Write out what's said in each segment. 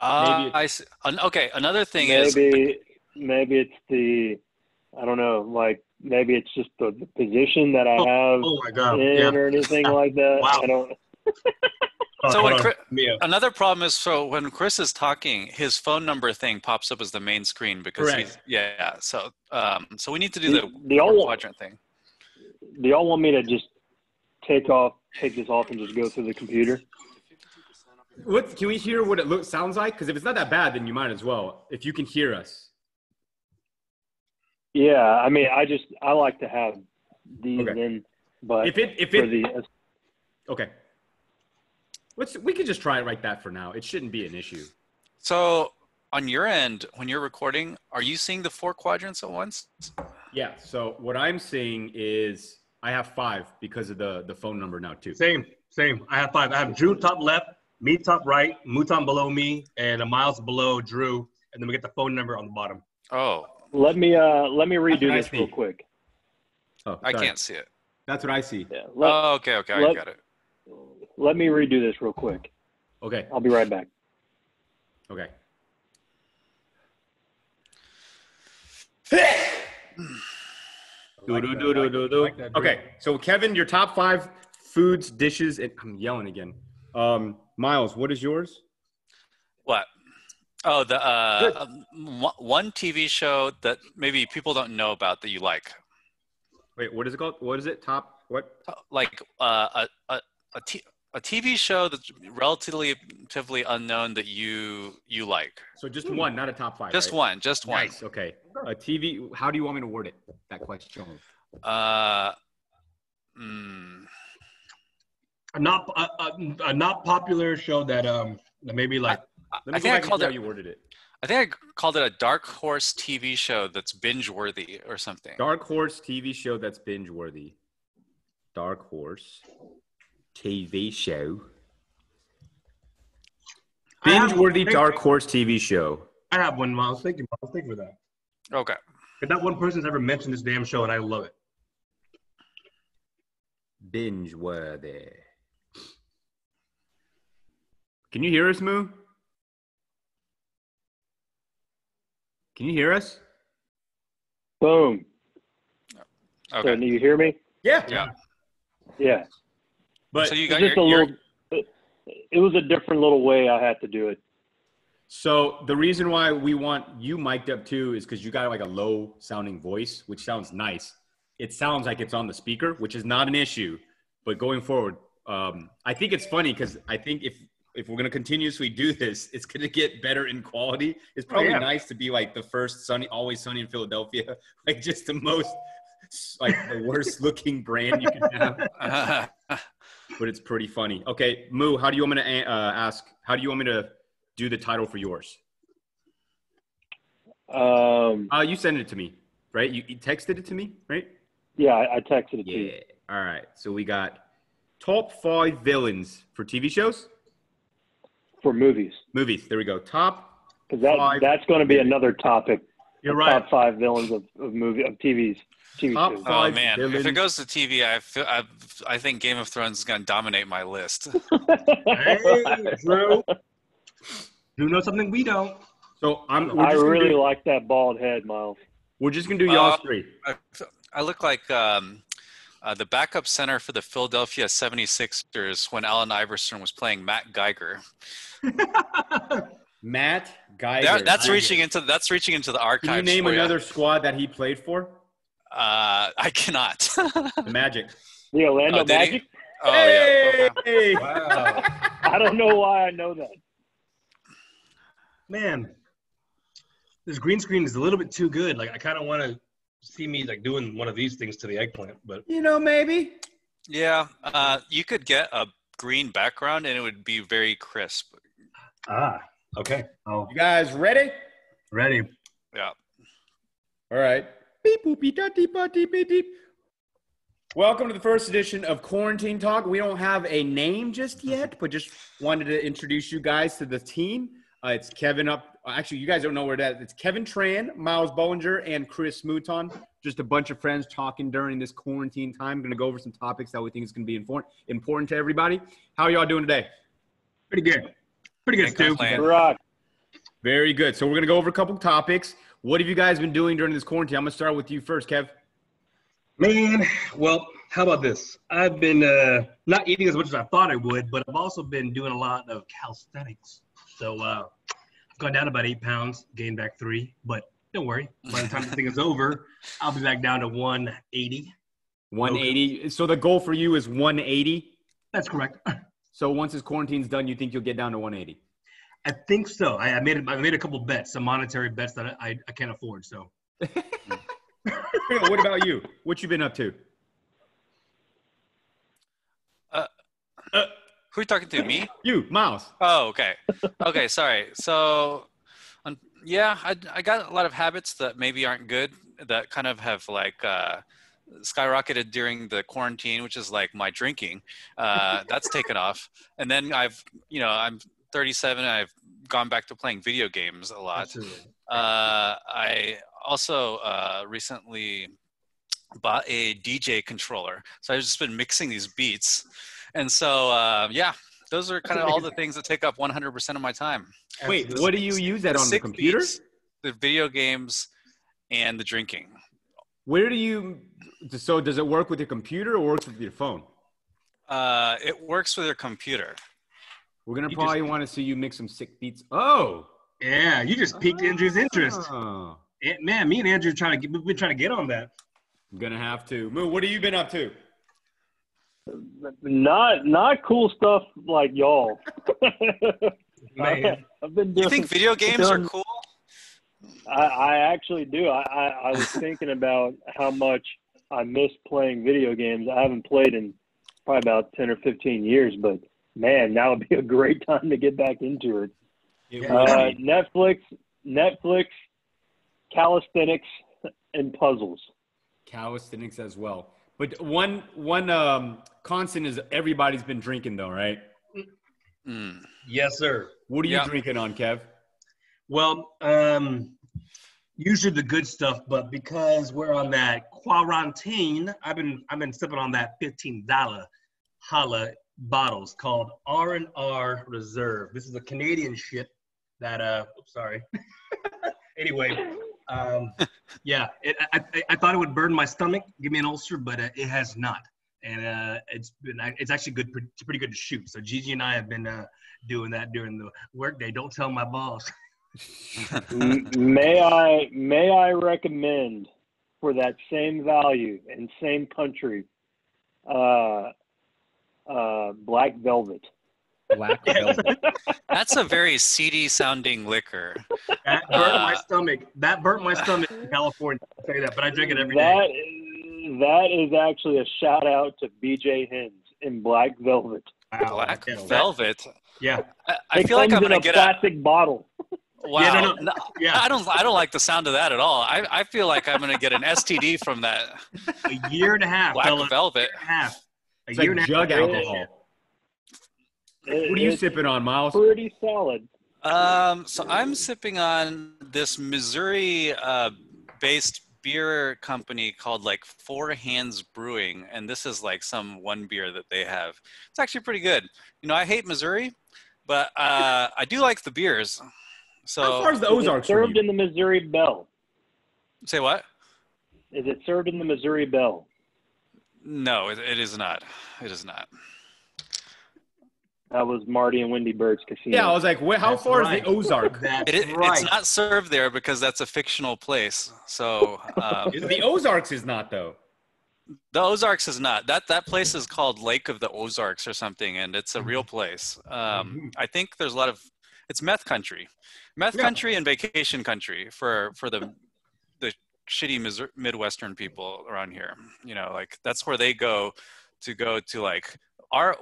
Maybe I see. Okay, another thing is, Maybe it's I don't know, like maybe it's just the position that I have Oh my God. in Yeah. or anything like that. Wow. I don't. so Hold when on. Mia. another problem is, so when Chris is talking, his phone number thing pops up as the main screen because Correct. so we need to do the Do y'all quadrant thing. do y'all want me to just take this off and just go through the computer? What can we hear what it sounds like? Because if it's not that bad, then you might as well. If you can hear us. Yeah, I mean, I like to have these Okay. in, but okay. We could just try it like that for now. It shouldn't be an issue. So on your end, when you're recording, are you seeing the 4 quadrants at once? Yeah. So what I'm seeing is I have 5 because of the phone number now too. Same. I have 5. I have Drew top left, me top right, Mouton below me, and a Miles below Drew, and then we get the phone number on the bottom. Oh, let me redo this real quick. Oh, I can't see it. That's what I see. Yeah. Okay, I got it. Let me redo this real quick. Okay. I'll be right back. Okay. Okay, so Kevin, your top 5 foods, dishes, and I'm yelling again. Miles, what is yours? What? Oh, the one TV show that maybe people don't know about that you like. Wait, what is it called? What is it? Top what? Like a TV show that's relatively unknown that you like. So just one, not a top 5. Just right? one. Just one. Nice. Okay. A TV. How do you want me to word it? That question. A not popular show that maybe like. I think I called it. You worded it. I think I called it a Darkhorse TV show that's binge-worthy or something. Darkhorse TV show that's binge-worthy. Darkhorse TV show. Binge-worthy Darkhorse TV show. I have one, Miles. Thank you, Miles. Thank you for that. Okay. But not one person's ever mentioned this damn show, and I love it. Binge-worthy. Can you hear us, Moo? Can you hear us? Boom. Okay. So, do you hear me? Yeah. Yeah. But so you got it was a different little way I had to do it. So the reason why we want you mic'd up too is because you got like a low sounding voice, which sounds nice. It sounds like it's on the speaker, which is not an issue. But going forward, I think it's funny because I think if we're going to continuously do this, it's going to get better in quality. It's probably nice to be like the first Always Sunny in Philadelphia, like just the most, like the worst looking brand you can have. But it's pretty funny. Okay, Moo, how do you want me to ask? How do you want me to do the title for yours? You sent it to me, right? You texted it to me, right? Yeah, I texted it to you. All right. So we got top 5 villains for TV shows. For movies. Movies. There we go. Top. Because that's going to be another topic. You're right. Top 5 villains of TV top shows. 5 Oh man, villains. if it goes to TV, I think Game of Thrones is going to dominate my list. Hey, Drew. You know something we don't. So I really like that bald head, Miles. We're just gonna do y'all 3. I look like the backup center for the Philadelphia 76ers when Allen Iverson was playing Matt Geiger. Matt Geiger. That's reaching into the archives. Can you name another squad that he played for? I cannot. The Magic. The Orlando Magic? Oh, yeah. Hey! Wow. I don't know why I know that. Man, this green screen is a little bit too good. Like, I kind of want to see me, like, doing one of these things to the eggplant, but... Maybe. Yeah, you could get a green background and it would be very crisp. Ah, okay. Oh, You guys ready? ready. Yeah. All right. Beep, boop, beep, da, deep, ba, deep, beep, deep. Welcome to the first edition of Quarantine Talk. We don't have a name just yet, but just wanted to introduce you guys to the team. It's Kevin actually, you guys don't know where that is. It's Kevin Tran, Miles Bollinger, and Chris Mouton. Just a bunch of friends talking during this quarantine time. Going to go over some topics that we think is going to be important to everybody. How are y'all doing today? Pretty good. Pretty good, Stu. Rock. Very good. So we're going to go over a couple topics. What have you guys been doing during this quarantine? I'm going to start with you first, Kev. Man, well, how about this? I've been not eating as much as I thought I would, but I've also been doing a lot of calisthenics. So I've gone down about 8 pounds, gained back 3. But don't worry, by the time this thing is over, I'll be back down to 180. 180. Okay. So the goal for you is 180? That's correct. So once this quarantine's done, you think you'll get down to 180? I think so. I made a couple bets, some monetary bets that I can't afford. So. What about you? What you been up to? Who are you talking to? Me? You, Miles. Oh, okay. Okay, sorry. So, yeah, I got a lot of habits that maybe aren't good that kind of have like skyrocketed during the quarantine, which is like my drinking. That's taken off. And then I'm 37 and I've gone back to playing video games a lot. Absolutely. I also recently bought a DJ controller. So I've just been mixing these beats. And so, yeah, those are kind of all the things that take up 100% of my time. Wait, what do you use that on, the computer? Beats, the video games, and the drinking. Where do you – so does it work with your computer or works with your phone? It works with your computer. We're going to probably want to see you mix some sick beats. Oh. Yeah, you just piqued Andrew's interest. Man, me and Andrew we've been trying to get on that. I'm going to have to. Moo, what have you been up to? Not cool stuff like y'all. Man. I've been doing, you think video games are cool? I actually do. I was thinking about how much I miss playing video games. I haven't played in probably about 10 or 15 years, but man, now would be a great time to get back into it. Netflix, calisthenics, and puzzles. Calisthenics as well. But one constant is everybody's been drinking though, right? Mm. Yes, sir. What are you drinking on, Kev? Well, usually the good stuff, but because we're on that quarantine, I've been sipping on that $15 holla bottles called R&R Reserve. This is a Canadian shit that sorry. Anyway, yeah, I thought it would burn my stomach, give me an ulcer, but it has not, and it's actually good, pretty good to shoot. So Gigi and I have been doing that during the workday. Don't tell my boss. May I recommend for that same value and same country, Black Velvet. Black Velvet. That's a very seedy sounding liquor. That burnt my stomach in California. I'll tell you that, but I drink it every day. That is actually a shout out to BJ Hens in Black Velvet. Wow. Black Velvet. Yeah. I feel like I'm gonna get a plastic bottle. Wow. Yeah, no. Yeah. I don't like the sound of that at all. I feel like I'm gonna get an STD from that. A year and a half. Black Velvet. It's like jug alcohol. What are you sipping on, Miles? Pretty solid. So I'm sipping on this Missouri based beer company called like Four Hands Brewing, and this is like some one beer that they have. It's actually pretty good. You know, I hate Missouri, but I do like the beers. So how far is the Ozarks served in the Missouri Bell? Say what? Is it served in the Missouri Bell? No, it is not. It is not. That was Marty and Wendy Bird's casino. Yeah, I was like, how far is the Ozark? It's not served there because that's a fictional place. So the Ozarks is not though. The Ozarks is not. That place is called Lake of the Ozarks or something, and it's a real place. I think there's a lot of it's meth country and vacation country for the shitty Midwestern people around here. You know, like that's where they go to like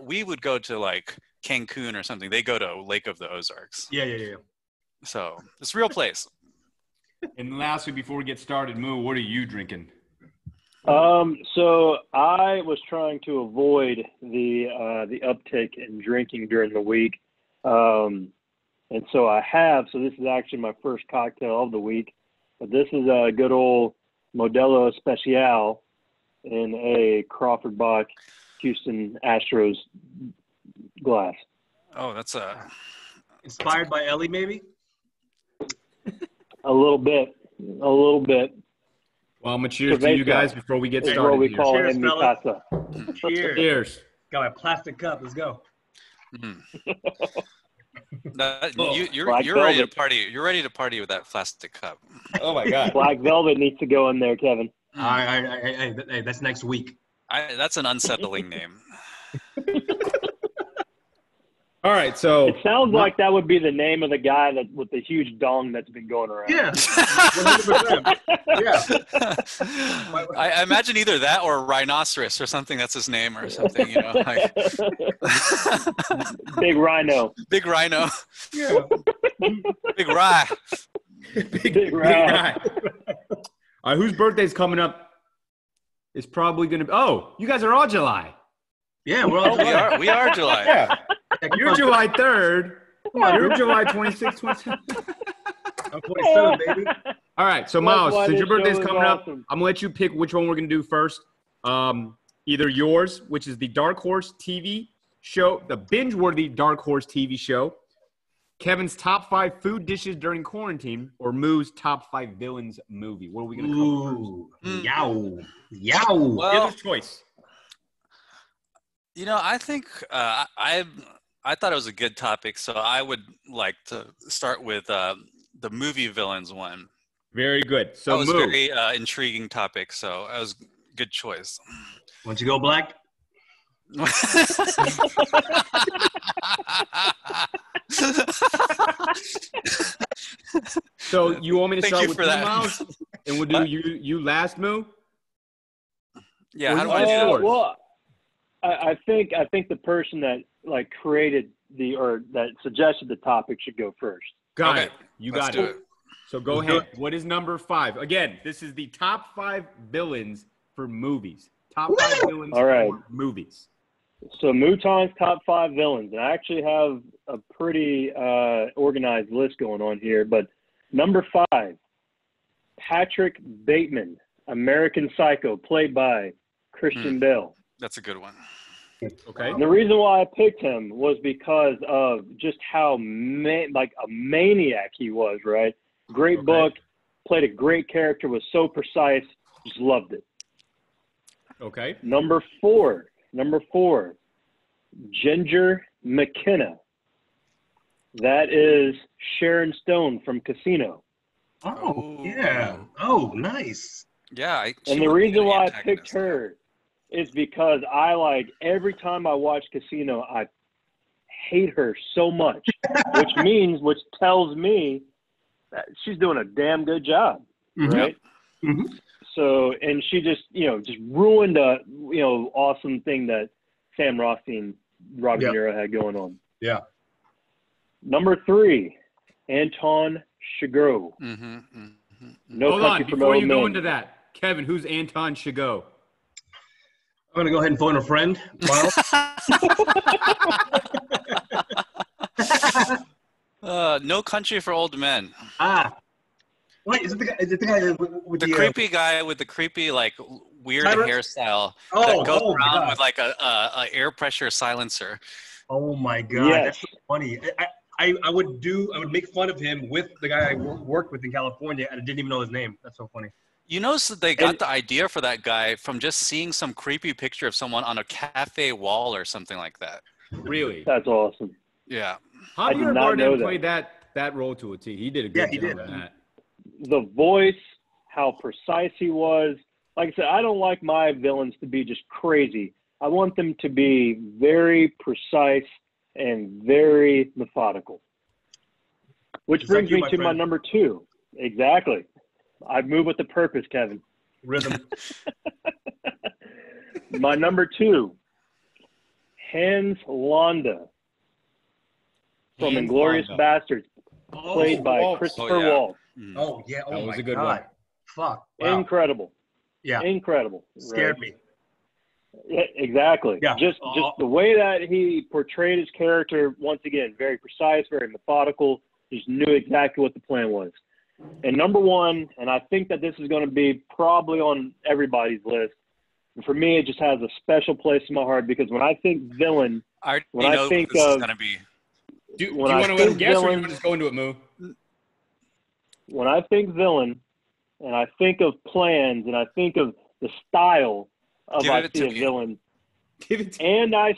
we would go to like Cancun or something. They go to Lake of the Ozarks. Yeah. So it's a real place. And lastly, before we get started, Moo, what are you drinking? So I was trying to avoid the uptick in drinking during the week. And so I have, so this is actually my first cocktail of the week, but this is a good old Modelo Especial in a Crawford Bach Houston Astros glass. Oh, that's inspired by Ellie, maybe? A little bit. Well, I'm gonna cheers to you guys before we get started. What we call Cheers, it in mi fellas. casa. Cheers. Got my plastic cup. Let's go. You're ready to party. You're ready to party with that plastic cup. Oh my God. Black Velvet needs to go in there, Kevin. Hey, that's next week. That's an unsettling name. All right, so it sounds like that would be the name of the guy that with the huge dong that's been going around. Yeah, 100%. Yeah. I imagine either that or a rhinoceros or something. That's his name or something. You know, like Big Rhino. Big Rhino. Yeah. Big Rye. Big Rye. All right, whose birthday's coming up? Is probably gonna be. Oh, you guys are all July. Yeah, we're all July. We are July. Yeah. You're July 3rd. You're July 26th, 27th. I'm 27, baby. All right, so Miles, since your birthday's coming up, awesome. I'm going to let you pick which one we're going to do first. Either yours, which is the Darkhorse TV show, the binge-worthy Darkhorse TV show, Kevin's top 5 food dishes during quarantine, or Moo's top 5 villains movie. What are we going to cover first? Yow. Yow. Well, Dealer's choice. You know, I think I thought it was a good topic, so I would like to start with the movie villains one. Very good. So that was Moo. a very intriguing topic, so that was a good choice. Why don't you go black? So you want me to Thank start you with for you, that. Miles? And we'll do you last, Moo? Yeah, how do I do that? yours? Well, I think the person that like created that suggested the topic should go first. Got Okay, it. You let's got do it. So go Let's do ahead. What is number 5? Again, this is the top 5 villains for movies. Top 5 villains All right. for movies. So Mouton's top 5 villains. And I actually have a pretty organized list going on here. But number 5, Patrick Bateman, American Psycho, played by Christian Bale. That's a good one. Okay. And the reason why I picked him was because of just how like a maniac he was, right? Great book, played a great character, was so precise, just loved it. Okay. Number 4, Ginger McKenna. That is Sharon Stone from Casino. Oh, yeah. Oh, nice. Yeah. And the reason why I picked her is because every time I watch Casino, I hate her so much, which tells me that she's doing a damn good job, right? Mm-hmm. So, and she just ruined a, awesome thing that Sam Rothstein, Robert De Niro had going on. Yeah. Number 3, Anton Chigurh. No Hold Country on. for Before Old you go Men. into that, Kevin, who's Anton Chigurh? I'm going to go ahead and phone a friend. Miles. No Country for Old Men. Wait, is it the guy with The creepy guy with the creepy, like, weird Cyrus? hairstyle Oh, that goes oh my around God. with, like, a air pressure silencer. Oh my God, Yes. that's so funny. I would make fun of him with the guy I worked with in California, and I didn't even know his name. That's so funny. You know, so they got the idea for that guy from just seeing some creepy picture of someone on a cafe wall or something like that. Really? That's awesome. Yeah. I did Javier not know Bardem that. played that role to a T. He did a good he job did. on that. The voice, how precise he was. Like I said, I don't like my villains to be just crazy. I want them to be very precise and very methodical. Which Just brings like you, me my to my friend. number 2. Exactly. I move with the purpose, Kevin. Rhythm. My number 2, Hans Landa from Hans Inglourious Landa. Bastards, played by Christopher Waltz. Oh, yeah. Oh, That was my a good God. one. Fuck. Wow. Incredible. Yeah. Incredible. Scared right? me. Yeah, exactly. Yeah. Just the way that he portrayed his character, once again, very precise, very methodical, just knew exactly what the plan was. And number 1, and I think that this is going to be probably on everybody's list, and for me, it just has a special place in my heart because when I think villain, I already when know I think what this is of going to be. Do you When I want to let him think guess or you villain- want to just go into it, Moo? when I think villain, and I think of plans, and I think of the style of Give I it see to a me. villain, Give it to and I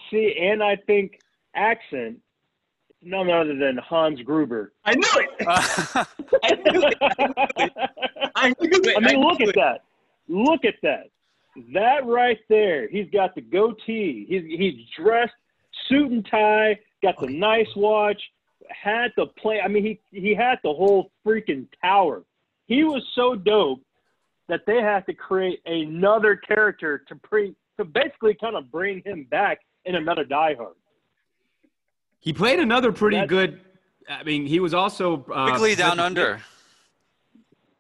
think accent, none other than Hans Gruber. I knew it. I knew it. I knew it. I mean, look knew at that. Look at that. That right there. He's got the goatee. He's dressed, suit and tie, got the nice watch, had the play. I mean, he had the whole freaking tower. He was so dope that they had to create another character to basically kind of bring him back in another Die Hard. He played another pretty good. I mean, he was also Quickly Down Under.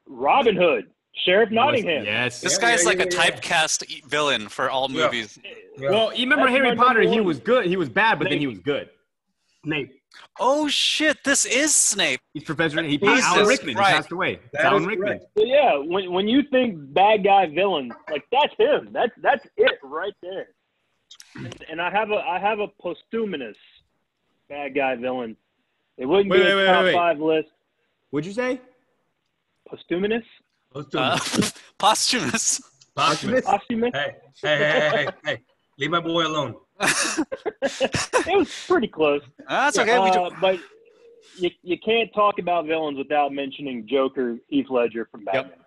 Robin Hood, Sheriff Nottingham. Yes. This guy's like a typecast villain for all movies. Yeah. Well, you remember That's Harry my Potter? number He one. was good. He was bad, but then he was good. Snape. Oh shit! This is Snape. He's Professor. He Jesus Alan Rickman. Christ. He passed away. It's That Alan is Rickman. correct. So yeah, when you think bad guy villain, like that's him. That's it right there. And I have a posthumous bad guy villain. It wouldn't be a top 5 list. What'd you say? Posthumous? Posthumous. Posthumous. Posthumous? Hey. Leave my boy alone. It was pretty close. That's okay. But you can't talk about villains without mentioning Joker, Heath Ledger from Batman.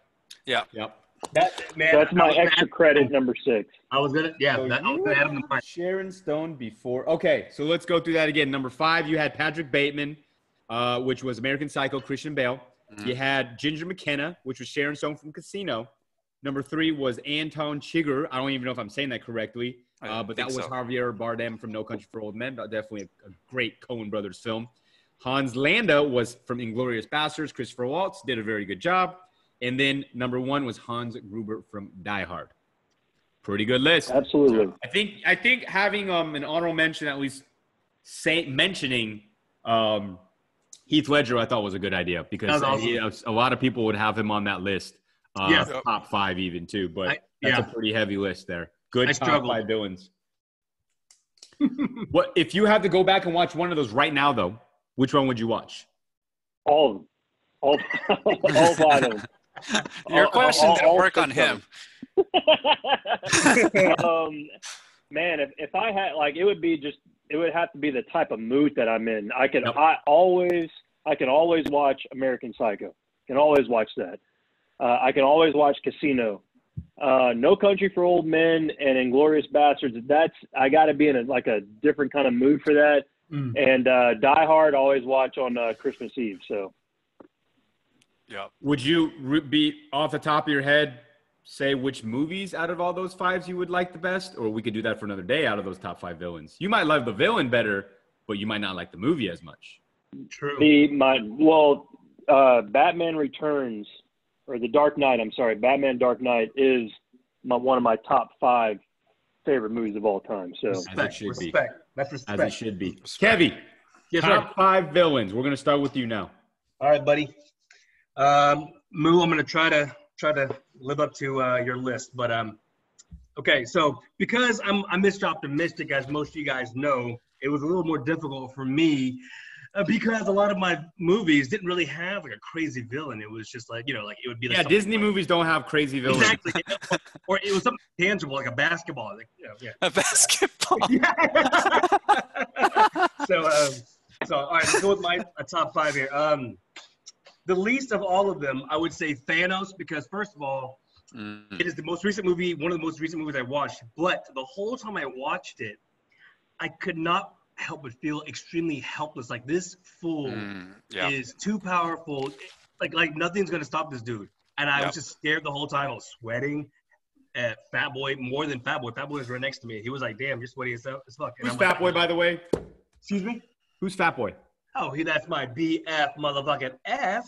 Yeah. Yep. That's my extra credit, number 6. I was gonna add him to mine. Sharon Stone before. Okay, so let's go through that again. Number 5, you had Patrick Bateman, which was American Psycho, Christian Bale. Mm-hmm. You had Ginger McKenna, which was Sharon Stone from Casino. Number 3 was Anton Chigurh. I don't even know if I'm saying that correctly, but that was Javier Bardem from No Country for Old Men. Definitely a great Coen Brothers film. Hans Landa was from Inglourious Basterds. Christopher Waltz did a very good job. And then number 1 was Hans Gruber from Die Hard. Pretty good list. Absolutely. I think having an honorable mention, at least mentioning Heath Ledger, I thought was a good idea because awesome. A lot of people would have him on that list. Top 5 even too, but that's a pretty heavy list there. Good top 5 villains. What if you had to go back and watch one of those right now though? Which one would you watch? All 5 of them. Your question didn't work on him. Man, if I had it would have to be the type of mood that I'm in. I can always watch American Psycho. Can always watch that. I can always watch Casino. No Country for Old Men and Inglourious Basterds. I got to be in a different kind of mood for that. And Die Hard, always watch on Christmas Eve. So. Yeah. Would you be off the top of your head say which movies out of all those 5s you would like the best, or we could do that for another day out of those top 5 villains? You might love the villain better, but you might not like the movie as much. True. Batman Returns or The Dark Knight. I'm sorry, Batman Dark Knight is one of my top 5 favorite movies of all time. So respect. That's respect. As it should be. Kevy, top 5 villains. We're gonna start with you now. All right, buddy. Moo, I'm gonna try to live up to your list, but okay. So because I'm Mr. Optimistic, as most of you guys know, it was a little more difficult for me because a lot of my movies didn't really have a crazy villain. It was just it would be Disney movies don't have crazy villains. Exactly, or it was something tangible like a basketball. A basketball. So all right, let's go with my top 5 here. The least of all of them, I would say Thanos, because first of all, it is the most recent movie, one of the most recent movies I watched. But the whole time I watched it, I could not help but feel extremely helpless. Like this fool is too powerful. Like nothing's gonna stop this dude. And I was just scared the whole time. I was sweating. Fat Boy, more than Fat Boy. Fat Boy was right next to me. He was like, "Damn, you're sweaty as fuck." And Who's Fat Boy, by the way? Excuse me. Who's Fat Boy? Oh, that's my BF motherfucking F.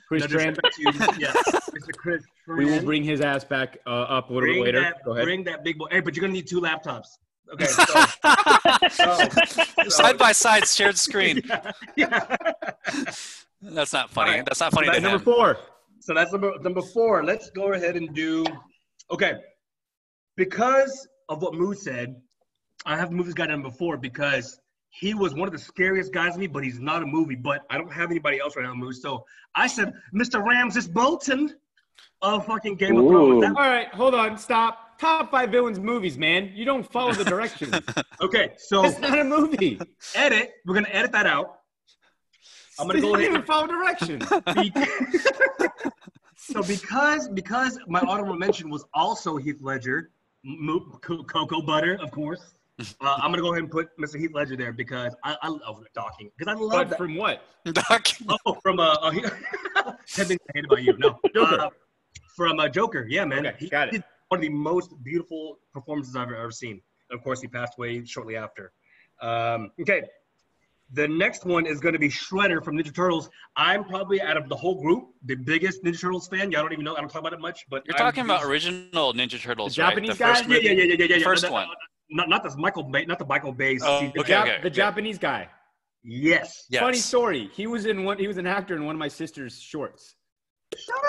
Chris Tran. Mr. Chris Tran. We will bring his ass back up a little bit later. Go ahead. Bring that big boy. Hey, but you're going to need 2 laptops. Okay. Side by side, shared screen. Yeah. That's not funny. Right. That's not funny to him. Number 4. So that's number 4. Let's go ahead and do – okay. Because of what Moo said, I have the movies got number 4 because He was one of the scariest guys to me, but he's not a movie. But I don't have anybody else right now in the movie. So I said, Mr. Ramses Bolton of fucking Game of Thrones. All right, hold on, stop. Top 5 villains movies, man. You don't follow the directions. Okay, so It's not a movie. edit. We're gonna edit that out. I'm gonna go ahead even and follow directions. So because my honorable mention was also Heath Ledger, Cocoa Butter, of course. I'm gonna go ahead and put Mr. Heath Ledger there because I love docking. Because I love But that. from what? Oh, from 10 Things I Hate About You. No, Joker. From Joker. Yeah, man. Okay, He got it. did one of the most beautiful performances I've ever seen. Of course, he passed away shortly after. Okay. The next one is going to be Shredder from Ninja Turtles. I'm probably, out of the whole group, the biggest Ninja Turtles fan. Y'all don't even know. I don't talk about it much. But You're talking about original Ninja Turtles, The right? Japanese The first guy? movie? Yeah. The first one. Not the Michael Bay, not the Michael Bay. Oh, okay. The Japanese guy. Yes. Funny story. He was an actor in one of my sister's shorts.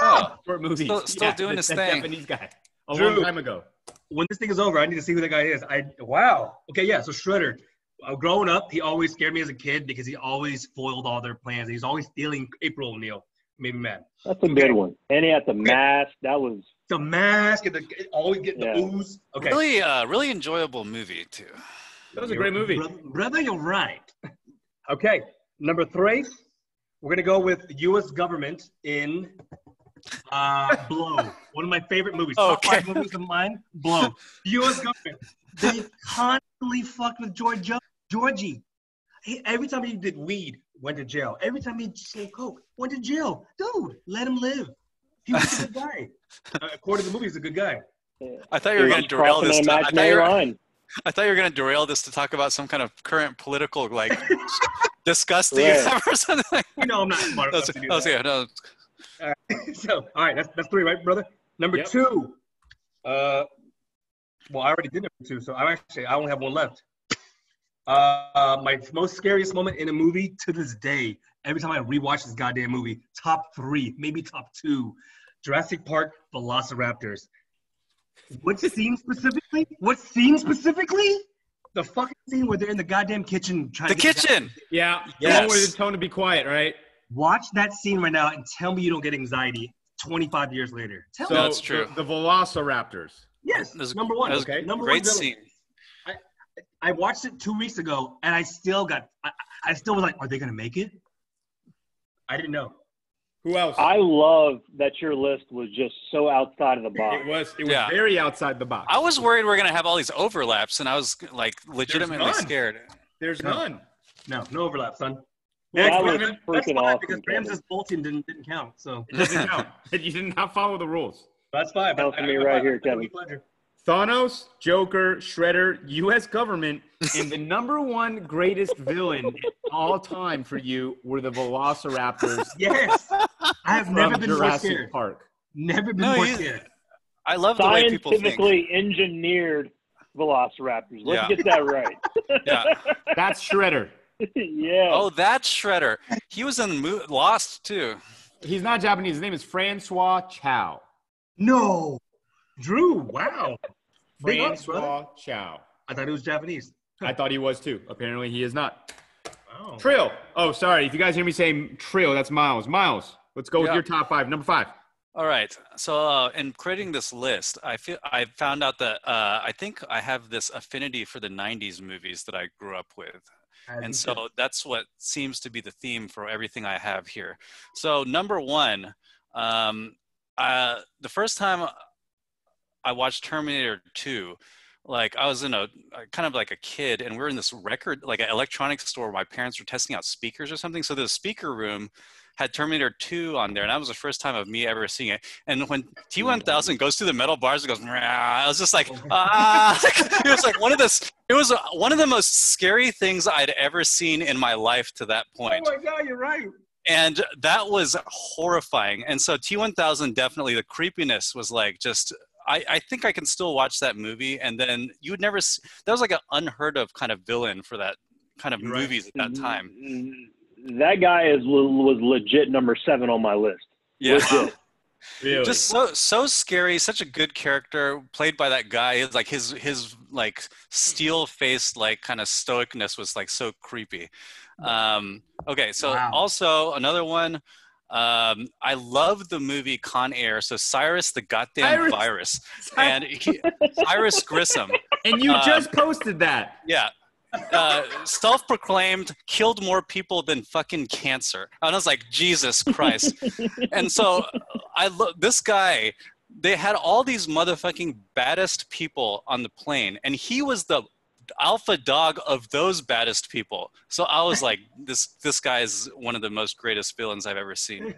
Oh, Short movies. still doing his thing. Japanese guy. A Drew, long time ago. When this thing is over, I need to see who that guy is. Wow. Okay, yeah. So Shredder. Growing up, he always scared me as a kid because he always foiled all their plans. He's always stealing April O'Neil. Made me mad. That's a good one. And he had the mask. That was the mask and always getting the ooze. Okay. Really enjoyable movie too. That was a great movie. Brother, you're right. Okay, number 3, we're gonna go with U.S. government in Blow. One of my favorite movies. Top 5 movies of mine. Blow. U.S. government. They constantly fucked with Georgie. Every time he did weed, went to jail. Every time he sold coke, went to jail. Dude, let him live. He was a good guy. According to the movie, he's a good guy. I thought you were going to derail this. I thought you were going to derail this to talk about some kind of current political disgust that you have or something. You know I'm not smart enough to do that. No. So, all right, that's 3, right, brother? Number 2. Well, I already did number 2, so I only have one left. My most scariest moment in a movie to this day, every time I rewatch this goddamn movie, top 3, maybe top 2, Jurassic Park Velociraptors. What scene specifically? The fucking scene where they're in the goddamn kitchen trying to get kitchen! Yeah. Yes. The one where the tone to be quiet, right? Watch that scene right now and tell me you don't get anxiety 25 years later. Tell me. That's true. The Velociraptors. Yes, number 1. Okay. Number great 1 scene. I watched it 2 weeks ago, and I still was like, are they going to make it? I didn't know. Who else? I love that your list was just so outside of the box. It was very outside the box. I was worried we're going to have all these overlaps, and I was legitimately scared. There's none. No overlap, son. That was That's freaking fine awesome. because Ramses Bolton didn't count, so It doesn't count. You did not follow the rules. that's fine. Count to me right here, Kevin. Thanos, Joker, Shredder, U.S. government, and the number 1 greatest villain in all time for you were the Velociraptors. Yes. I have never been more Jurassic scared. Park. Never been more scared. I love the way people think. Scientifically engineered Velociraptors. Let's get that right. Yeah. That's Shredder. Yeah. Oh, that's Shredder. He was in Lost too. He's not Japanese. His name is Francois Chow. No. Drew, wow. Francois Chow. I thought he was Japanese. I thought he was too. Apparently he is not. Wow. Trill. Oh, sorry. If you guys hear me saying Trill, that's Miles. Miles, let's go with your top 5. Number 5. All right. So in creating this list, I found out that I think I have this affinity for the 90s movies that I grew up with. And so that's what seems to be the theme for everything I have here. So number 1, the first time I watched Terminator 2, like I was in a kind of like a kid, and we were in this record, like an electronics store where my parents were testing out speakers or something. So the speaker room had Terminator 2 on there, and that was the first time of me ever seeing it. And when T-1000 goes through the metal bars, it goes, I was just like, it was like it was one of the most scary things I'd ever seen in my life to that point. Oh my God, you're right. And that was horrifying. And so T-1000 definitely, the creepiness was like just, I think I can still watch that movie. And then you would never, that was like an unheard of kind of villain for that kind of movies at that time. That guy was legit number 7 on my list. Yeah. Legit. Really? Just so scary. Such a good character played by that guy. It's like his like steel faced like kind of stoicness was like so creepy. Okay, so Wow. also another one. I love the movie Con Air. So Cyrus the goddamn virus, and Cyrus Grissom. And you just posted that. Yeah. Self-proclaimed killed more people than fucking cancer. And I was like, Jesus Christ. And so this guy, they had all these motherfucking baddest people on the plane, and he was the alpha dog of those baddest people. So I was like, this guy is one of the most greatest villains I've ever seen.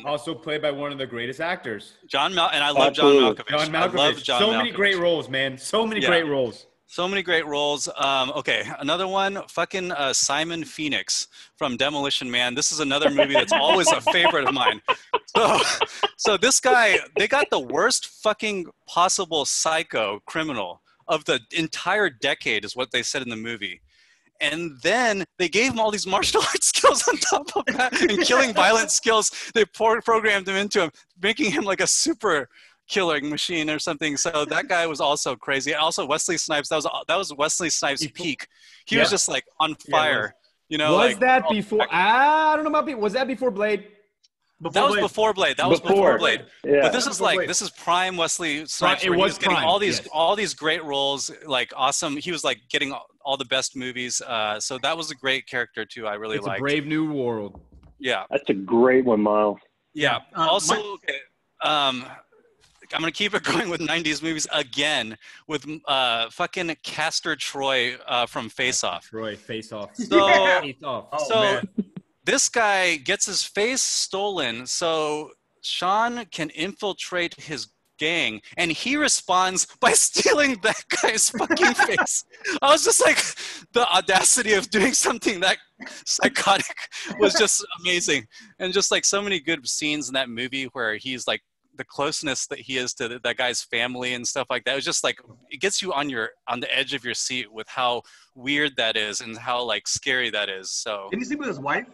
Also played by one of the greatest actors. And I love John Malkovich. John Malkovich. I love John so Malkovich. many great roles, man. So many great roles. So many great roles. Okay, another one, fucking Simon Phoenix from Demolition Man. This is another movie that's always a favorite of mine. So this guy, they got the worst fucking possible psycho criminal of the entire decade is what they said in the movie. And then they gave him all these martial arts skills on top of that and killing violent skills. They programmed him into him, making him like a super killing machine or something. So that guy was also crazy. Also Wesley Snipes, that was Wesley Snipes' peak. He was just like on fire. You know, was that before? I don't know about was that before Blade? That was before Blade. That was before Blade. Yeah. But this is prime Wesley Snipes. It was getting prime, all these great roles, like awesome. He was like getting all the best movies. So that was a great character too. I really liked. It's a Brave New World. Yeah, that's a great one, Miles. Yeah. Also, I'm gonna keep it going with '90s movies again with fucking Castor Troy from Face Off. Face Off. So this guy gets his face stolen, so Sean can infiltrate his gang, and he responds by stealing that guy's fucking face. I was just like, the audacity of doing something that psychotic was just amazing, and just like so many good scenes in that movie where he's like the closeness that he is to that guy's family and stuff like that. It was just like, it gets you on the edge of your seat with how weird that is and how like scary that is. So did he sleep with his wife?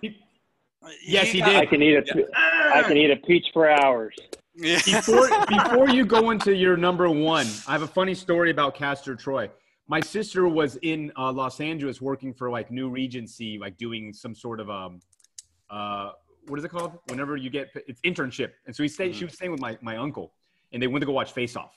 Yes, he did. I can eat a peach for hours. Yeah. Before you go into your number one, I have a funny story about Castor Troy. My sister was in Los Angeles working for like New Regency, like doing some sort of what is it called? Whenever you get it's internship. And so she was staying with my uncle, and they went to go watch Face Off.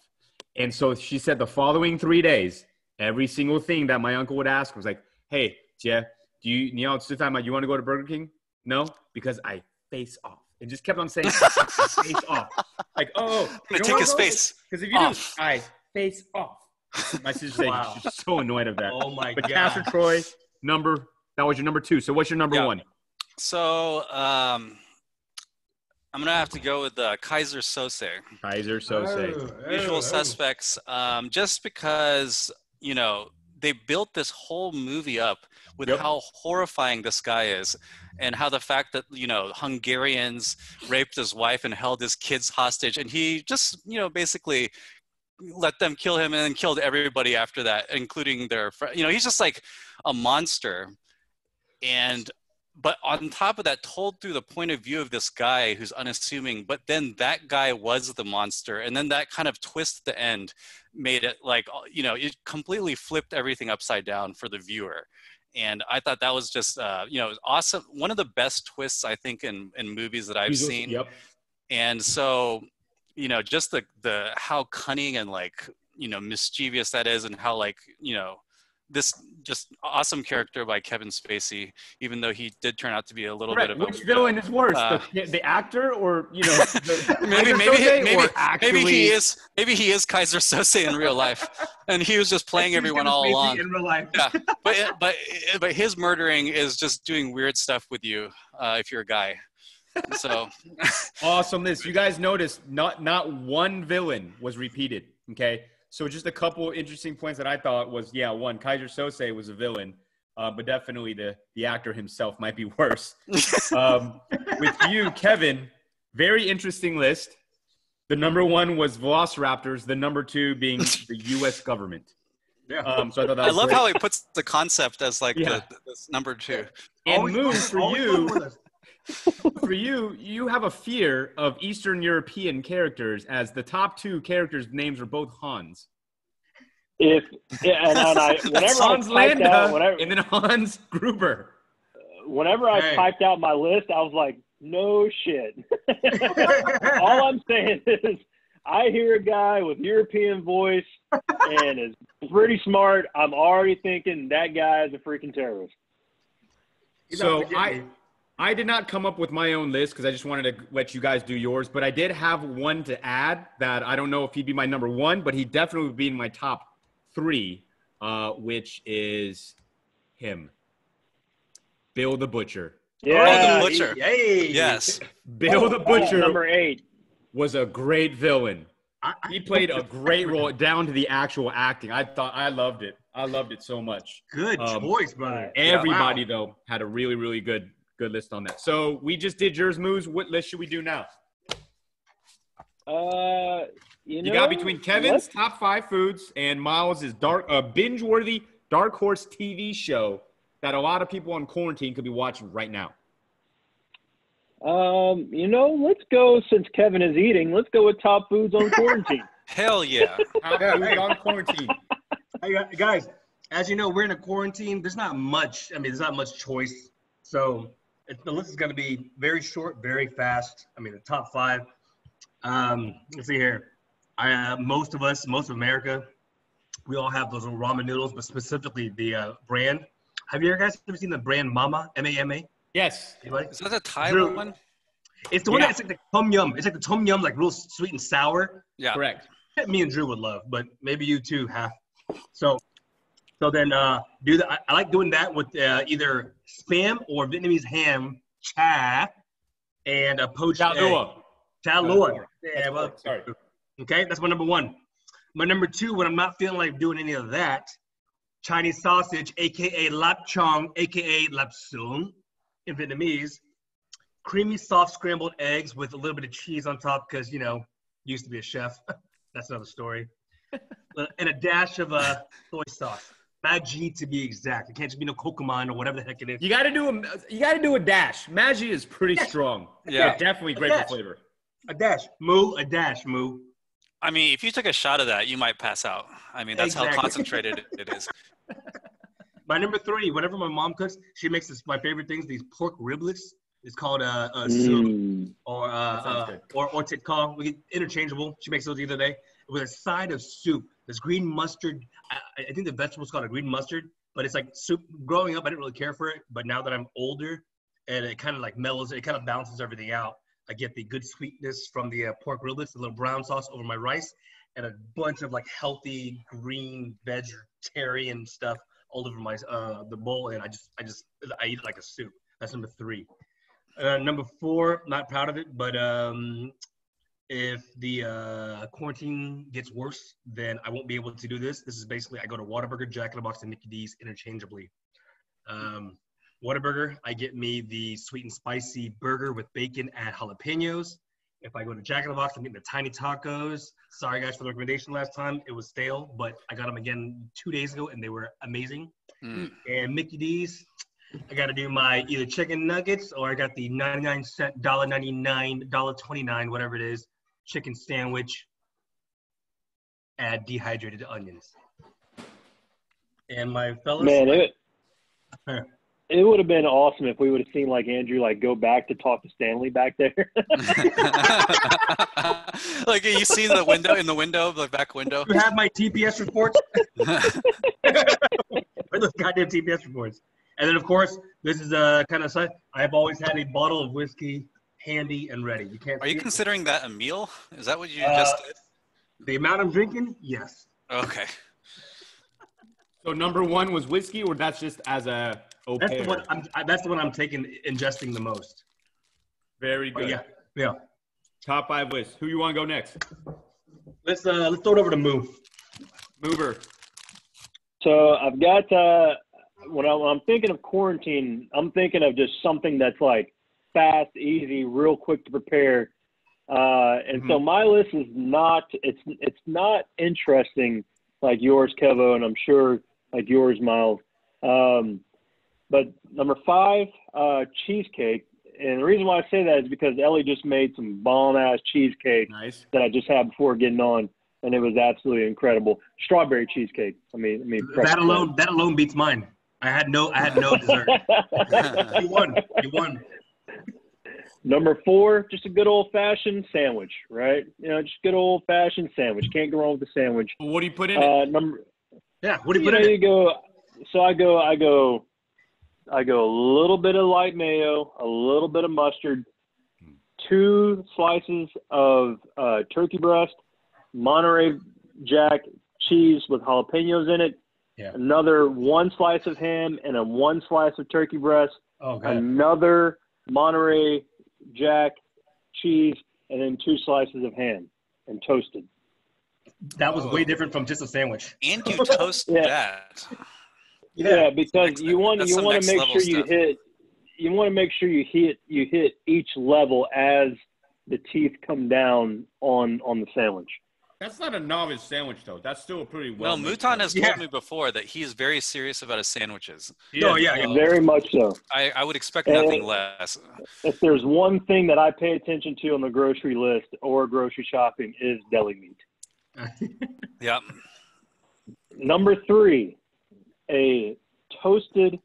And so she said the following 3 days, every single thing that my uncle would ask was like, "Hey, Jia, you want to go to Burger King?" No, because I face off. And just kept on saying face off. Like, I'm gonna take his face. Because if you do, I face off. My sister said she's so annoyed of that. Oh my god. But Castor Troy, that was your number two. So what's your number one? So I'm gonna have to go with Kaiser Sose. Kaiser Sose. Usual Suspects. Just because they built this whole movie up with how horrifying this guy is, and how the fact that Hungarians raped his wife and held his kids hostage, and he just basically let them kill him and then killed everybody after that, including their friend. He's just like a monster. But on top of that, told through the point of view of this guy who's unassuming, but then that guy was the monster. And then that kind of twist at the end made it like, it completely flipped everything upside down for the viewer. And I thought that was just, it was awesome. One of the best twists, I think, in movies that I've seen. Yep. And so, just the how cunning and like, mischievous that is, and how like, this just awesome character by Kevin Spacey, even though he did turn out to be a little bit of which villain is worse, the actor or maybe he is Kaiser Sose in real life, and he was just playing everyone all along. In real life. Yeah, but his murdering is just doing weird stuff with you if you're a guy. So awesomeness. You guys noticed not one villain was repeated. Okay. So just a couple interesting points that I thought was, one, Kaiser Sose was a villain, but definitely the actor himself might be worse. With you, Kevin, very interesting list. The number one was Velociraptors, the number two being the U.S. government. Yeah. So I thought that was I love great. how he puts the concept as like the number two. And Moon, for you, For you, you have a fear of Eastern European characters, as the top two characters' names are both Hans. Whenever Hans I typed Landa out, and then Hans Gruber. whenever I typed out my list, I was like, no shit. All I'm saying is I hear a guy with European voice and is pretty smart. I'm already thinking that guy is a freaking terrorist. So I did not come up with my own list because I just wanted to let you guys do yours, but I did have one to add that I don't know if he'd be my number one, but he definitely would be in my top three, which is him. Bill the Butcher. Yeah, the Butcher. Yes. Bill the Butcher number 8 was a great villain. He played a great role down to the actual acting. I loved it. I loved it so much. Good choice, brother. Everybody though had a really, really good list on that. So we just did yours, Moose. What list should we do now? You got between Kevin's top 5 foods and Miles' binge-worthy Darkhorse TV show that a lot of people on quarantine could be watching right now. Let's go, since Kevin is eating, let's go with top foods on quarantine. Hell yeah. Top foods on quarantine. Hey, guys, as you know, we're in a quarantine. There's not much choice. So the list is going to be very short, very fast. The top 5. Let's see here. Most of America, we all have those little ramen noodles, but specifically the brand. Have you guys ever seen the brand Mama, M-A-M-A? Yes. Anybody? Is that the Thailand one? It's the one that's like the tom yum. It's like the tom yum, like real sweet and sour. Yeah. Correct. Me and Drew would love, but maybe you too have. So then do that. I like doing that with either Spam or Vietnamese ham, cha, and a poached egg. Cha lua. Yeah, well, sorry. Okay, that's my number 1. My number 2, when I'm not feeling like doing any of that, Chinese sausage, a.k.a. lap chong, a.k.a. lap sung in Vietnamese. Creamy, soft scrambled eggs with a little bit of cheese on top because, used to be a chef. That's another story. And a dash of soy sauce. Maggi to be exact. It can't just be no Kokomon or whatever the heck it is. You got to do a dash. Maggi is pretty strong. Yeah. Definitely great for flavor. A dash. A dash, moo. If you took a shot of that, you might pass out. That's how concentrated it is. My number 3, whenever my mom cooks, she makes my favorite things, these pork riblets. It's called soup or tikka. We get interchangeable. She makes those either day with a side of soup. This green mustard. I think the vegetable's called a green mustard, but it's like soup. Growing up, I didn't really care for it, but now that I'm older, and it kind of like mellows, it kind of balances everything out. I get the good sweetness from the pork riblets, a little brown sauce over my rice, and a bunch of like healthy green vegetarian stuff all over my the bowl, and I eat it like a soup. That's number 3. Number 4, not proud of it, but if the quarantine gets worse, then I won't be able to do this. This is basically I go to Whataburger, Jack in the Box, and Mickey D's interchangeably. Whataburger, I get me the sweet and spicy burger with bacon and jalapenos. If I go to Jack in the Box, I'm getting the tiny tacos. Sorry, guys, for the recommendation last time. It was stale, but I got them again 2 days ago, and they were amazing. And Mickey D's, I got to do my either chicken nuggets or I got the 99-cent, $1.99, $1.29, whatever it is, chicken sandwich, add dehydrated onions. And my fellas. Man, it would have been awesome if we would have seen like Andrew go back to talk to Stanley back there. Like you see the back window. You have my TPS reports. Those goddamn TPS reports. And then of course, this is a kind of side. I've always had a bottle of whiskey handy and ready. You can't. Are you considering that a meal? Is that what you just did? The amount I'm drinking, yes. Okay. So number 1 was whiskey, or that's just as a okay. That's the one I'm ingesting the most. Very good. Yeah. Top 5 list. Who you want to go next? Let's throw it over to Moo. Mover. So I've got when I'm thinking of quarantine, I'm thinking of just something that's like fast, easy, real quick to prepare. So my list is not not interesting like yours, Kevo, and I'm sure like yours, Miles. But number 5, cheesecake. And the reason why I say that is because Ellie just made some bomb-ass cheesecake that I just had before getting on, and it was absolutely incredible. Strawberry cheesecake. I mean, that alone beats mine. I had no dessert. You won. Number 4, just a good old-fashioned sandwich, right? Just good old-fashioned sandwich. Can't go wrong with the sandwich. What do you put in it? What do you put in it? So I go a little bit of light mayo, a little bit of mustard, 2 slices of turkey breast, Monterey Jack cheese with jalapenos in it, another 1 slice of ham and 1 slice of turkey breast, another Monterey Jack cheese, and then 2 slices of ham and toasted. That was way different from just a sandwich. And you toast that. Yeah, because you want to make sure you hit each level as the teeth come down on the sandwich. That's not a novice sandwich, though. That's still a pretty well. No, Mouton has told me before that he's very serious about his sandwiches. Very much so. I would expect nothing less. If there's one thing that I pay attention to on the grocery list or grocery shopping is deli meat. Yep. Number 3, a toasted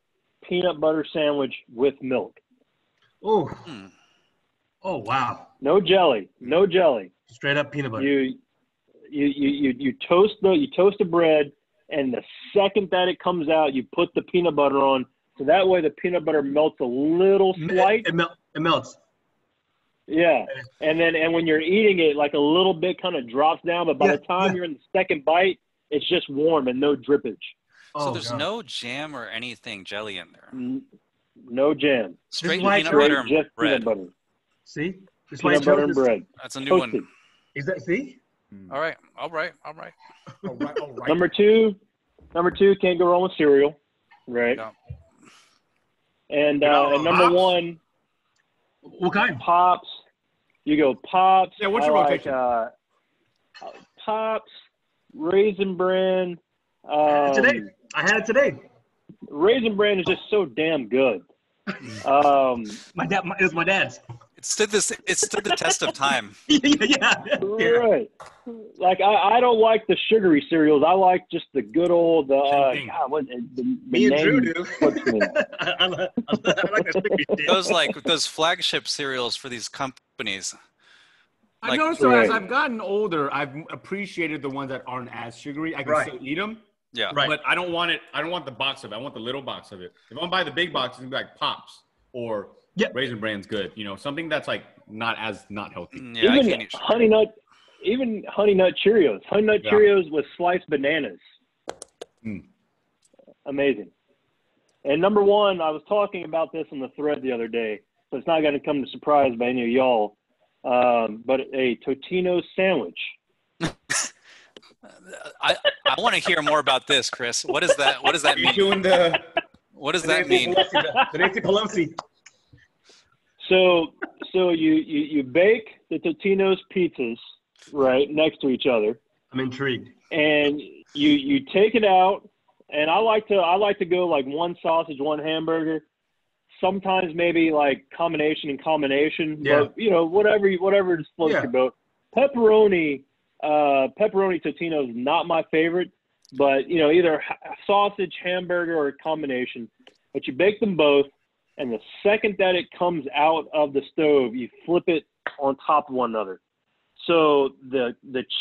peanut butter sandwich with milk. Oh. Oh wow. No jelly. Straight up peanut butter. You toast the bread, and the second that it comes out, you put the peanut butter on, so that way the peanut butter melts a little slight. It melts. Yeah, and when you're eating it, like a little bit kind of drops down, but by the time you're in the second bite, it's just warm and no drippage. So there's no jam or anything jelly in there. No jam. Straight peanut butter and bread. Peanut butter. See? Peanut butter and bread. That's a new Toasted. one. Is that see? All right. Number two, can't go wrong with cereal, right? Yeah. And number 1, what kind? Pops. You go Pops. Yeah, what's your rotation? Pops, Raisin Bran. I had it today. Raisin Bran is just so damn good. It was my dad's. It stood the test of time. Yeah. Right. Like I don't like the sugary cereals. I like just the good old Me and Drew do. I like the sugary those flagship cereals for these companies. I know. So as I've gotten older, I've appreciated the ones that aren't as sugary. I can still eat them. Yeah. Right. But I don't want it. I don't want the box of it. I want the little box of it. If I'm buying the big box, it's gonna be like Pops or Raisin Bran's good. Something that's like not healthy. Yeah, even Honey Nut Cheerios. Honey Nut Cheerios with sliced bananas. Amazing. And number 1, I was talking about this on the thread the other day, so it's not going to come to surprise by any of y'all. But a Totino's sandwich. I want to hear more about this, Chris. What does that mean? What does that mean? The Nancy Pelosi. So you bake the Totino's pizzas right next to each other. I'm intrigued. And you take it out, and I like to go like 1 sausage, 1 hamburger. Sometimes maybe like combination. Yeah. But whatever just floats your boat. Pepperoni Totino is not my favorite, but either sausage, hamburger, or a combination. But you bake them both. And the second that it comes out of the stove, you flip it on top of one another. So the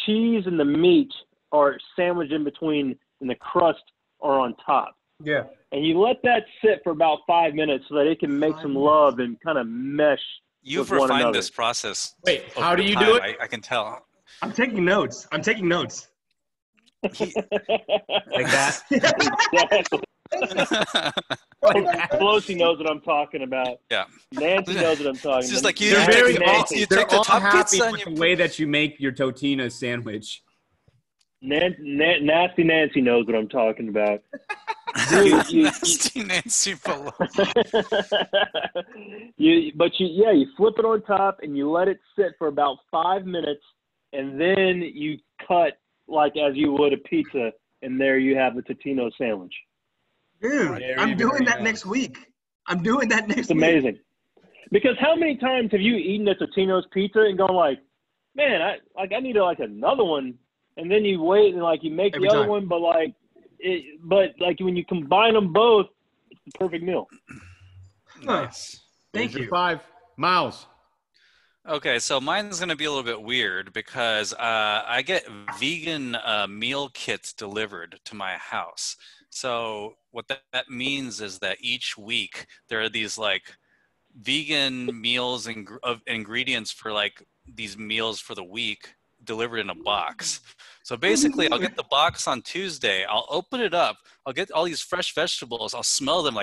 cheese and the meat are sandwiched in between, and the crust are on top. Yeah. And you let that sit for about 5 minutes so that it can make some love and kind of mesh. You've refined this process. Wait, how do you do it? I can tell. I'm taking notes. Like that. Exactly. Pelosi knows what I'm talking about. Yeah. Nancy knows what I'm talking It's just about. like you They're take the all top happy pizza and with you the way that you make your Totino sandwich. Nasty Nancy knows what I'm talking about. Nasty Nancy Pelosi. You flip it on top and you let it sit for about 5 minutes, and then you cut like as you would a pizza, and there you have the Totino sandwich. Dude, I'm doing that next week. It's amazing. Because how many times have you eaten at Totino's Pizza and gone like, man, I need another one, and then you wait and you make Every the other time. one, but when you combine them both, it's the perfect meal. Nice. Thank There's you. your 5. Miles. Okay, so mine's going to be a little bit weird because I get vegan meal kits delivered to my house. So what that means is that each week there are these vegan meals and of ingredients for these meals for the week delivered in a box. So basically, I'll get the box on Tuesday. I'll open it up. I'll get all these fresh vegetables. I'll smell them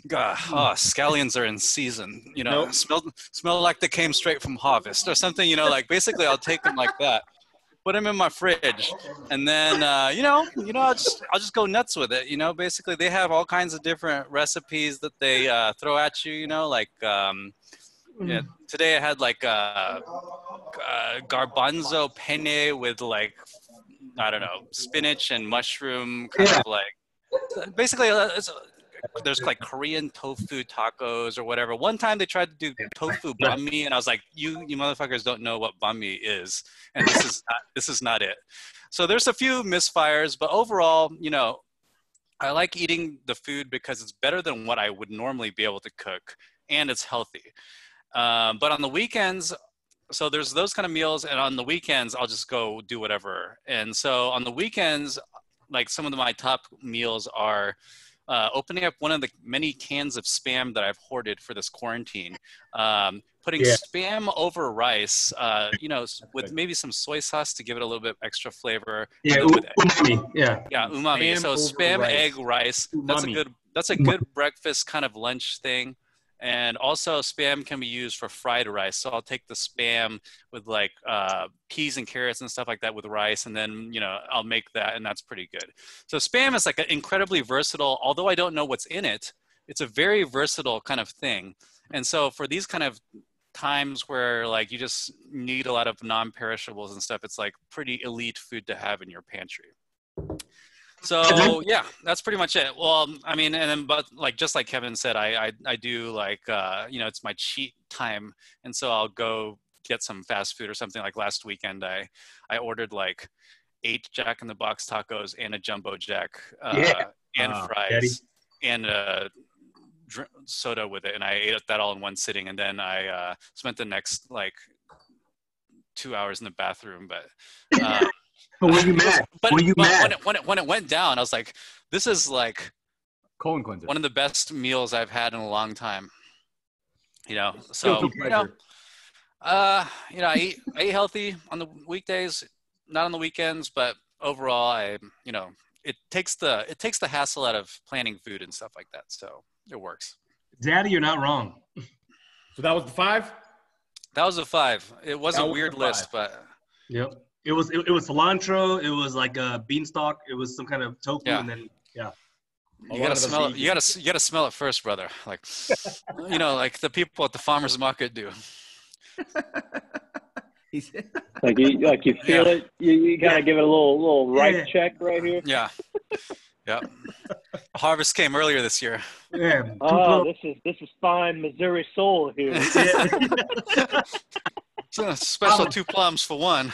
God, scallions are in season. Nope. Smell like they came straight from harvest or something. Basically, I'll take them like that, put them in my fridge, and then I'll just go nuts with it. Basically, they have all kinds of different recipes that they throw at you. Today I had garbanzo penne with I don't know, spinach and mushroom basically there's Korean tofu tacos or whatever. One time they tried to do tofu banh mi, and I was like, you motherfuckers don't know what banh mi is, and this is not it. So there's a few misfires, but overall, I like eating the food because it's better than what I would normally be able to cook, and it's healthy. But on the weekends, so there's those kind of meals, and on the weekends I'll just go do whatever. And so on the weekends, some of my top meals are opening up one of the many cans of Spam that I've hoarded for this quarantine, putting Spam over rice, with maybe some soy sauce to give it a little bit extra flavor. Yeah, umami. Yeah, umami. So Spam egg rice. Umami. That's a good breakfast kind of lunch thing. And also Spam can be used for fried rice. So I'll take the Spam with peas and carrots and stuff like that with rice. And then, I'll make that, and that's pretty good. So Spam is an incredibly versatile, although I don't know what's in it, it's a very versatile kind of thing. And so for these kind of times where you just need a lot of non-perishables and stuff, it's pretty elite food to have in your pantry. So yeah, that's pretty much it. Well, I mean, but just like Kevin said, I do it's my cheat time, and so I'll go get some fast food or something. Like last weekend, I ordered 8 Jack in the Box tacos and a jumbo jack, and fries, and soda with it, and I ate that all in one sitting, and then I spent the next 2 hours in the bathroom, but. But were you mad? When it went down, I was like, this is colon cleanser. One of the best meals I've had in a long time. So I eat healthy on the weekdays, not on the weekends, but overall it takes the hassle out of planning food and stuff like that. So it works. Daddy, you're not wrong. So that was the 5? That was a 5. It was a weird list, but yep. It was cilantro. It was a beanstalk. It was some kind of tofu, and then You gotta smell it. You gotta smell it first, brother. The people at the farmers market do. you feel it. You gotta give it a little right check right here. Yeah. Yeah. Harvest came earlier this year. Yeah. Oh, this is fine Missouri soul here. It's a special 2 plums for one.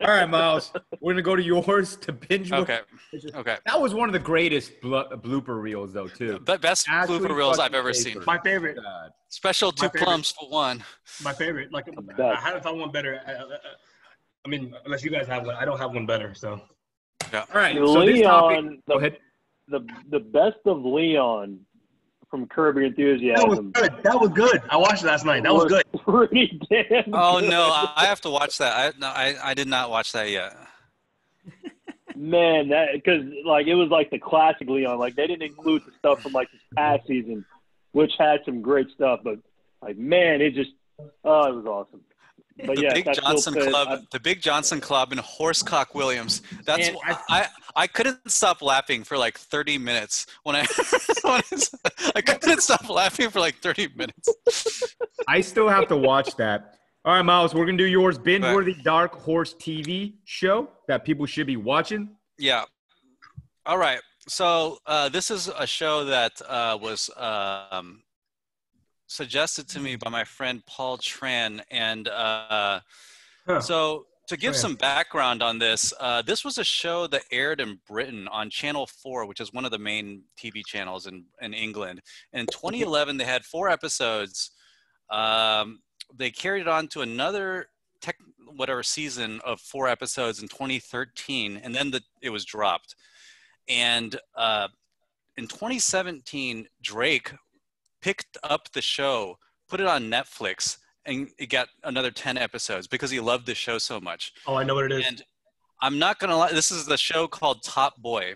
All right, Miles. We're gonna go to yours to binge. Okay. That was one of the greatest blooper reels, though, too. The best blooper reels I've ever seen. My favorite. Special 2 plums for one. My favorite. I haven't found one better. I mean, unless you guys have one, I don't have one better. So. Yeah. All right. So Leon, this topic, go ahead. The best of Leon from Curb Your Enthusiasm. That was good. I watched it last night. That was good. Pretty damn Oh good. no, I have to watch that. I did not watch that yet. Man, that because it was the classic Leon. They didn't include the stuff from this past season, which had some great stuff. But man, it was awesome. But the Big Johnson Club and Horsecock Williams. That's I couldn't stop laughing for 30 minutes when I couldn't stop laughing for 30 minutes. I still have to watch that. All right, Miles, we're gonna do yours. Bingeworthy Darkhorse TV show that people should be watching. Yeah. All right. So this is a show that was suggested to me by my friend Paul Tran, and so to give some background on this, this was a show that aired in Britain on Channel 4, which is one of the main TV channels in England. And in 2011, they had 4 episodes. They carried it on to another whatever season of 4 episodes in 2013, and then it was dropped. And in 2017, Drake picked up the show, put it on Netflix, and it got another 10 episodes because he loved the show so much. Oh, I know what it is. And I'm not going to lie, this is the show called Top Boy.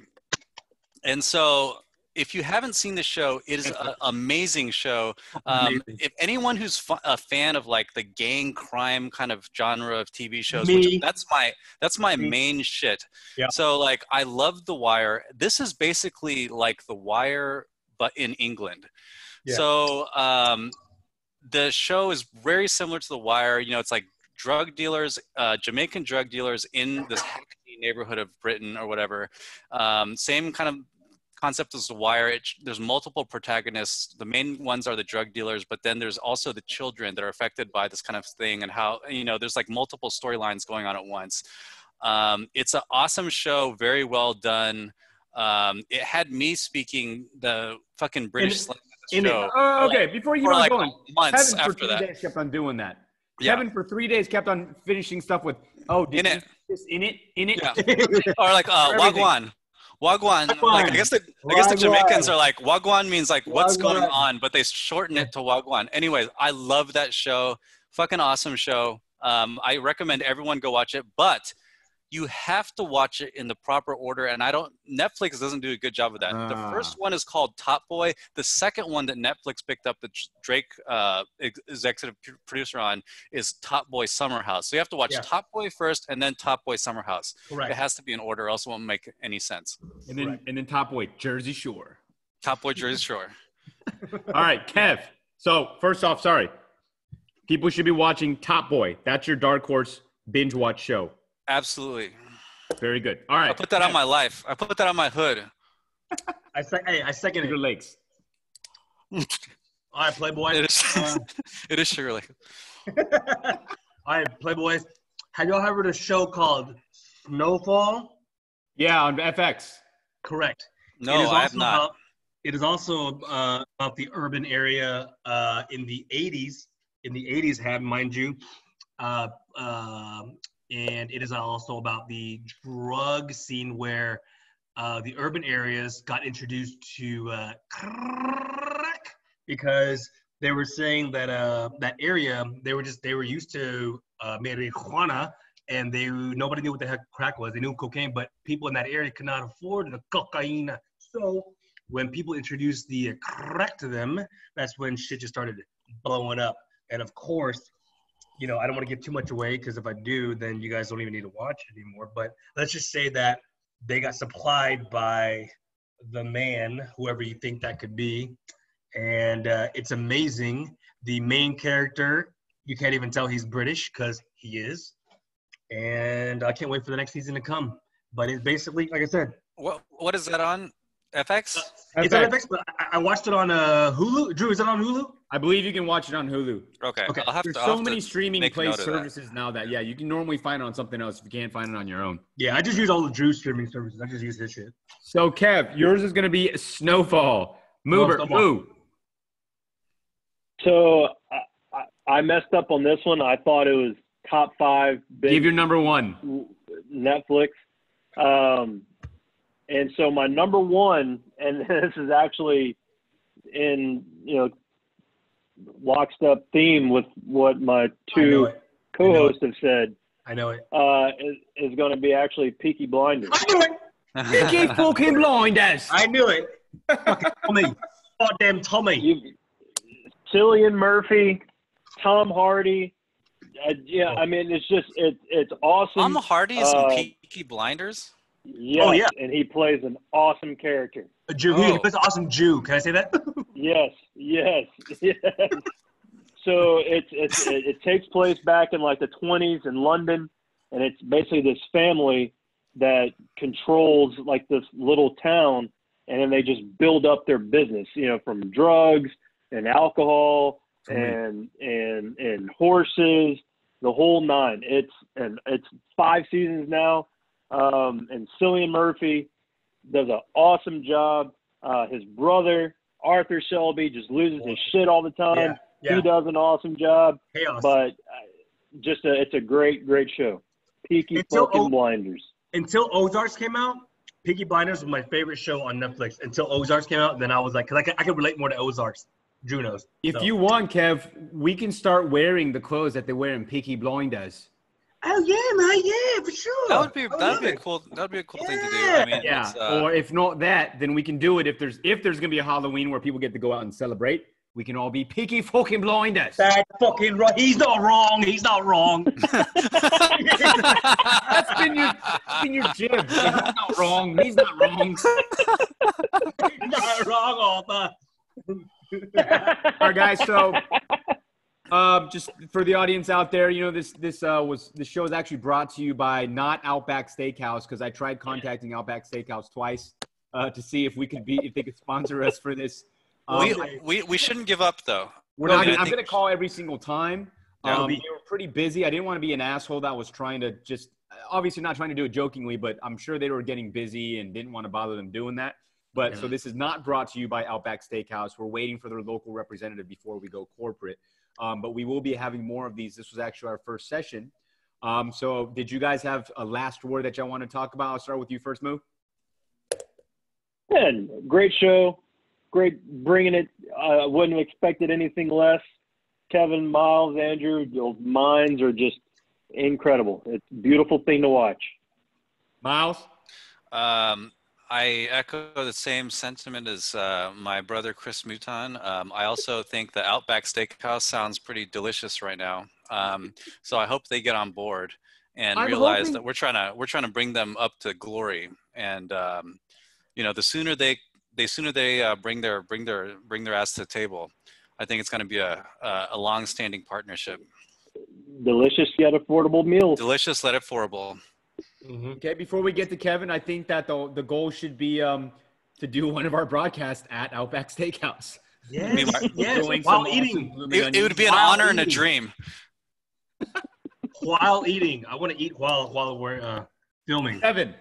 And so if you haven't seen the show, it is an amazing show. If anyone who's a fan of like the gang crime kind of genre of TV shows, which that's my main shit. Yeah. So like I love The Wire. This is basically like The Wire, but in England. Yeah. So the show is very similar to The Wire. You know, it's like drug dealers, Jamaican drug dealers in this hackney neighborhood of Britain or whatever. Same kind of concept as The Wire. There's multiple protagonists. The main ones are the drug dealers, but then there's also the children that are affected by this kind of thing, and how, you know, there's like multiple storylines going on at once. It's an awesome show, very well done. It had me speaking the fucking British slang in the show. Okay, before you keep going, months Kevin for after 3 that. days kept on doing that. Yeah. Kevin for 3 days kept on finishing stuff with, oh, did In you it. this in it? Yeah. Or like Wagwan. Wagwan. Like I guess the Jamaicans are like, Wagwan means like what's going on, but they shorten it to Wagwan. Anyways, I love that show. Fucking awesome show. I recommend everyone go watch it, but you have to watch it in the proper order. And Netflix doesn't do a good job of that. The first one is called Top Boy. The second one that Netflix picked up, that Drake executive producer on, is Top Boy Summer House. So you have to watch Top Boy first and then Top Boy Summer House. Correct. It has to be in order, else it won't make any sense. And then Top Boy Jersey Shore. Top Boy Jersey Shore. All right, Kev. So first off, sorry. People should be watching Top Boy. That's your Dark Horse binge watch show. Absolutely. Very good. All right. I put that on my life. I put that on my hood. I second Sugar it. Lakes. All right, Playboy. It is Sugar Lake. All right, Playboys. Have y'all heard of a show called Snowfall? Yeah, on FX. Correct. No, I have not. It is also about the urban area in the 80s. In the 80s, mind you. And it is also about the drug scene where the urban areas got introduced to crack, because they were saying that that area, they were used to marijuana, and nobody knew what the heck crack was. They knew cocaine, but people in that area could not afford the cocaine. So when people introduced the crack to them, that's when shit just started blowing up. And of course, you know, I don't want to give too much away, because if I do, then you guys don't even need to watch it anymore. But let's just say that they got supplied by the man, whoever you think that could be. And it's amazing. The main character, you can't even tell he's British, because he is. And I can't wait for the next season to come. But it's basically, like I said. What is that on? FX? It's on FX, but I watched it on Hulu. Drew, is it on Hulu? I believe you can watch it on Hulu. Okay. There's so many streaming play services now that, you can normally find it on something else if you can't find it on your own. Yeah, I just use all the Drew streaming services. I just use his shit. So, Kev, yours is going to be Snowfall. Moober, who? So, I messed up on this one. I thought it was top 5. Give your number 1. Netflix. And so my number 1, and this is actually in, locked up theme with what my 2 co-hosts have said. I know it. Is going to be actually Peaky Blinders. I knew it. Peaky fucking Blinders. I knew it. Fucking Tommy. Goddamn Tommy. Cillian Murphy, Tom Hardy. I mean, it's awesome. Tom Hardy is in Peaky Blinders? Yes, oh, yeah. And he plays an awesome character. A Jew. He plays an awesome Jew. Can I say that? Yes. So it takes place back in like the 20s in London, and it's basically this family that controls like this little town, and then they just build up their business, from drugs and alcohol and horses, the whole nine. It's 5 seasons now. And Cillian Murphy does an awesome job. His brother, Arthur Shelby, just loses his shit all the time. Yeah. He does an awesome job. Chaos. But it's a great, great show. Peaky fucking Blinders. Until Ozarks came out, Peaky Blinders was my favorite show on Netflix. Until Ozarks came out, then I was like, because I could relate more to Ozarks. Drew knows. If you want, Kev, we can start wearing the clothes that they wear in Peaky Blinders. Oh yeah, man, yeah, for sure. That'd be a cool thing to do. I mean, or if not that, then we can do it if there's gonna be a Halloween where people get to go out and celebrate. We can all be Peaky fucking Blinders. That's fucking right. He's not wrong. He's not wrong. That's been your jib. He's not wrong. He's not wrong. He's not wrong, Arthur. All right, guys. So, just for the audience out there, this show is actually brought to you by not Outback Steakhouse, because I tried contacting Outback Steakhouse twice to see if they could sponsor us for this. We shouldn't give up though. I'm going to call every single time. They were pretty busy. I didn't want to be an asshole that was trying to obviously not trying to do it jokingly, but I'm sure they were getting busy and didn't want to bother them doing that. But so this is not brought to you by Outback Steakhouse. We're waiting for their local representative before we go corporate. But we will be having more of these. This was actually our first session. So did you guys have a last word that y'all want to talk about? I'll start with you first, Moo. Yeah, great show. Great bringing it. I wouldn't have expected anything less. Kevin, Miles, Andrew, your minds are just incredible. It's a beautiful thing to watch. Miles? I echo the same sentiment as my brother Chris Mouton. I also think the Outback Steakhouse sounds pretty delicious right now. So I hope they get on board and realize that we're trying to bring them up to glory. And the sooner they bring their ass to the table, I think it's going to be a long-standing partnership. Delicious yet affordable meals. Delicious yet affordable. Mm-hmm. Okay, before we get to Kevin, I think that the goal should be to do one of our broadcasts at Outback Steakhouse. Yes, while eating. It would be an honor and a dream. While eating. I want to eat while we're filming. Kevin.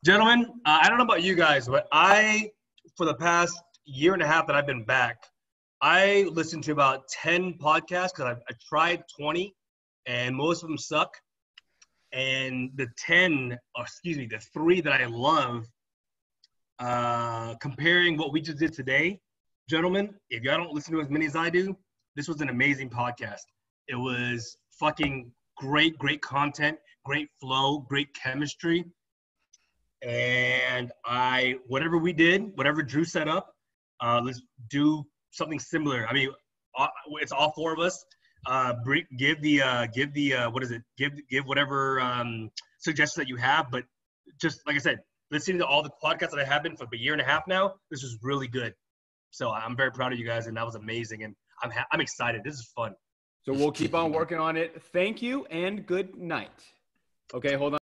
Gentlemen, I don't know about you guys, but for the past year and a half that I've been back, I listened to about 10 podcasts because I tried 20, and most of them suck. And the 3 that I love, comparing what we just did today, gentlemen, if y'all don't listen to as many as I do, this was an amazing podcast. It was fucking great content, great flow, great chemistry. And whatever we did, whatever Drew set up, let's do something similar. I mean, it's all 4 of us. Give whatever suggestions that you have. But just like I said, listening to all the podcasts that I have been for a year and a half now, this was really good. So I'm very proud of you guys, and that was amazing. And I'm excited. This is fun. So we'll keep on working on it. Thank you and good night. Okay, hold on.